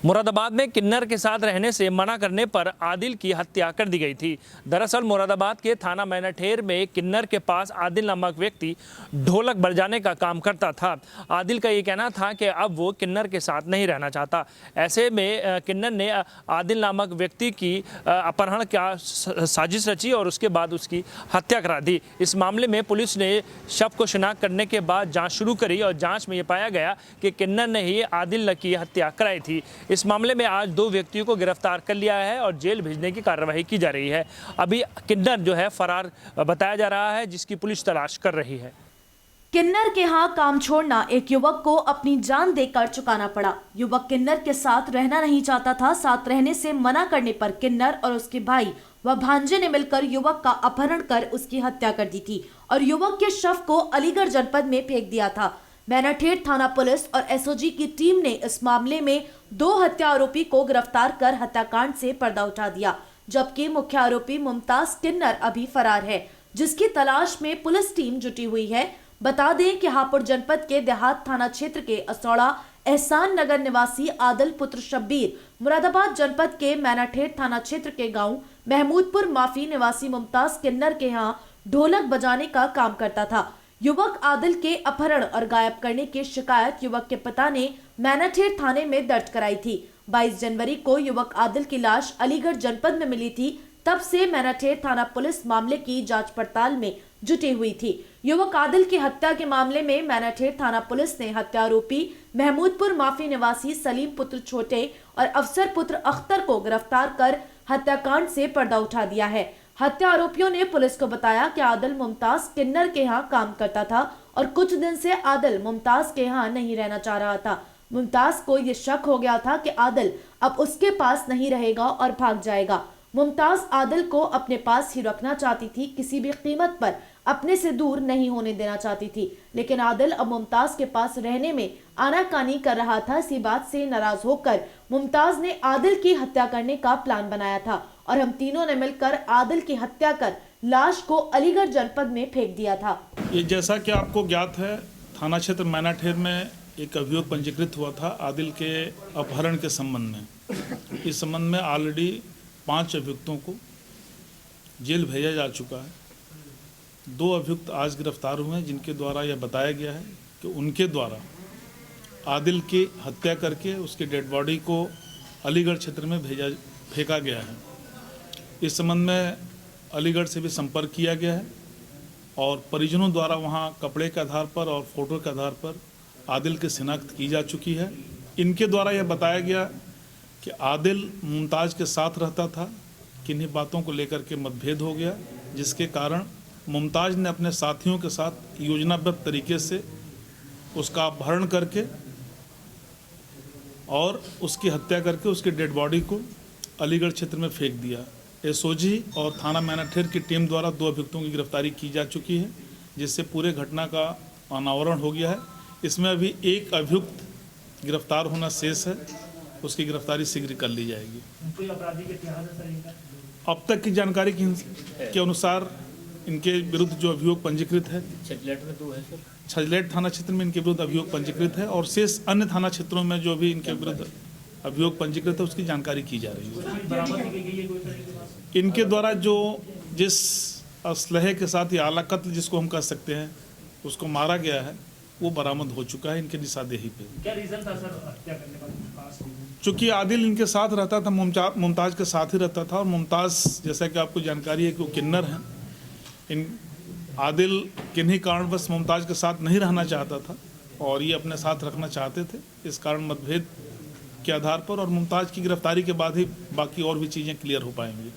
मुरादाबाद में किन्नर के साथ रहने से मना करने पर आदिल की हत्या कर दी गई थी। दरअसल मुरादाबाद के थाना मैनाठेर में किन्नर के पास आदिल नामक व्यक्ति ढोलक बजाने का काम करता था। आदिल का ये कहना था कि अब वो किन्नर के साथ नहीं रहना चाहता। ऐसे में किन्नर ने आदिल नामक व्यक्ति की अपहरण का साजिश रची और उसके बाद उसकी हत्या करा दी। इस मामले में पुलिस ने शव को शिनाख्त करने के बाद जाँच शुरू करी और जाँच में ये पाया गया कि किन्नर ने ही आदिल की हत्या कराई थी। इस मामले में आज 2 व्यक्तियों को गिरफ्तार कर लिया है और जेल भेजने की कार्रवाई की जा रही है। अभी किन्नर जो है फरार बताया जा रहा है, जिसकी पुलिस तलाश कर रही है। किन्नर के यहाँ काम छोड़ना एक युवक को अपनी जान देकर चुकाना पड़ा। युवक किन्नर के साथ रहना नहीं चाहता था। साथ रहने से मना करने पर किन्नर और उसके भाई व भांजे ने मिलकर युवक का अपहरण कर उसकी हत्या कर दी थी और युवक के शव को अलीगढ़ जनपद में फेंक दिया था। मैनाठेर थाना पुलिस और एसओजी की टीम ने इस मामले में 2 हत्या आरोपी को गिरफ्तार कर हत्याकांड से पर्दा उठा दिया, जबकि मुख्य आरोपी मुमताज किन्नर अभी फरार है, जिसकी तलाश में पुलिस टीम जुटी हुई है। बता दें कि हापुड़ जनपद के देहात थाना क्षेत्र के असौड़ा एहसान नगर निवासी आदिल पुत्र शब्बीर मुरादाबाद जनपद के मैनाठेर थाना क्षेत्र के गाँव महमूदपुर माफी निवासी मुमताज किन्नर के यहाँ ढोलक बजाने का काम करता था। युवक आदिल के अपहरण और गायब करने की शिकायत युवक के पिता ने मैनाठेर थाने में दर्ज कराई थी। 22 जनवरी को युवक आदिल की लाश अलीगढ़ जनपद में मिली थी। तब से मैनाठेर थाना पुलिस मामले की जांच पड़ताल में जुटी हुई थी। युवक आदिल की हत्या के मामले में मैनाठेर थाना पुलिस ने हत्या आरोपी महमूदपुर माफी निवासी सलीम पुत्र छोटे और अफसर पुत्र अख्तर को गिरफ्तार कर हत्याकांड से पर्दा उठा दिया है। हत्या आरोपियों ने पुलिस को बताया कि आदिल मुमताज किन्नर के यहाँ काम करता था और कुछ दिन से आदिल मुमताज के यहाँ नहीं रहना चाह रहा था। मुमताज को ये शक हो गया था कि आदिल अब उसके पास नहीं रहेगा और भाग जाएगा। मुमताज आदिल को अपने पास ही रखना चाहती थी, किसी भी कीमत पर अपने से दूर नहीं होने देना चाहती थी। लेकिन आदिल अब मुमताज के पास रहने में आनाकानी कर रहा था। इसी बात से नाराज होकर मुमताज ने आदिल की हत्या करने का प्लान बनाया था और हम तीनों ने मिलकर आदिल की हत्या कर लाश को अलीगढ़ जनपद में फेंक दिया था। ये जैसा कि आपको ज्ञात है, थाना क्षेत्र मैनाठेर में एक अभियोग पंजीकृत हुआ था आदिल के अपहरण के संबंध में। इस संबंध में ऑलरेडी 5 अभियुक्तों को जेल भेजा जा चुका है। 2 अभियुक्त आज गिरफ्तार हुए हैं, जिनके द्वारा यह बताया गया है कि उनके द्वारा आदिल की हत्या करके उसके डेड बॉडी को अलीगढ़ क्षेत्र में फेंका गया है। इस संबंध में अलीगढ़ से भी संपर्क किया गया है और परिजनों द्वारा वहां कपड़े के आधार पर और फोटो के आधार पर आदिल की शिनाख्त की जा चुकी है। इनके द्वारा यह बताया गया कि आदिल मुमताज के साथ रहता था, किन्हीं बातों को लेकर के मतभेद हो गया, जिसके कारण मुमताज ने अपने साथियों के साथ योजनाबद्ध तरीके से उसका अपहरण करके और उसकी हत्या करके उसके डेड बॉडी को अलीगढ़ क्षेत्र में फेंक दिया। एसओजी और थाना मैनाठेर की टीम द्वारा 2 अभियुक्तों की गिरफ्तारी की जा चुकी है, जिससे पूरे घटना का अनावरण हो गया है। इसमें अभी 1 अभियुक्त गिरफ्तार होना शेष है, उसकी गिरफ्तारी शीघ्र कर ली जाएगी। अब तक की जानकारी के अनुसार इनके विरुद्ध जो अभियोग पंजीकृत है, छजलेट थाना क्षेत्र में इनके विरुद्ध अभियोग पंजीकृत है और शेष अन्य थाना क्षेत्रों में जो भी इनके विरुद्ध अभियोग पंजीकृत है उसकी जानकारी की जा रही है। इनके द्वारा जो जिस असलहे के साथ या आला कत्ल जिसको हम कह सकते हैं उसको मारा गया है, वो बरामद हो चुका है इनके निशानदेही पे। क्या रीजन था सर हत्या करने का? चूँकि आदिल इनके साथ रहता था, मुमताज के साथ ही रहता था और मुमताज जैसा कि आपको जानकारी है कि वो किन्नर हैं। आदिल किन्हीं कारणवश मुमताज के साथ नहीं रहना चाहता था और ये अपने साथ रखना चाहते थे। इस कारण मतभेद के आधार पर और मुमताज की गिरफ्तारी के बाद ही बाकी और भी चीज़ें क्लियर हो पाएंगी।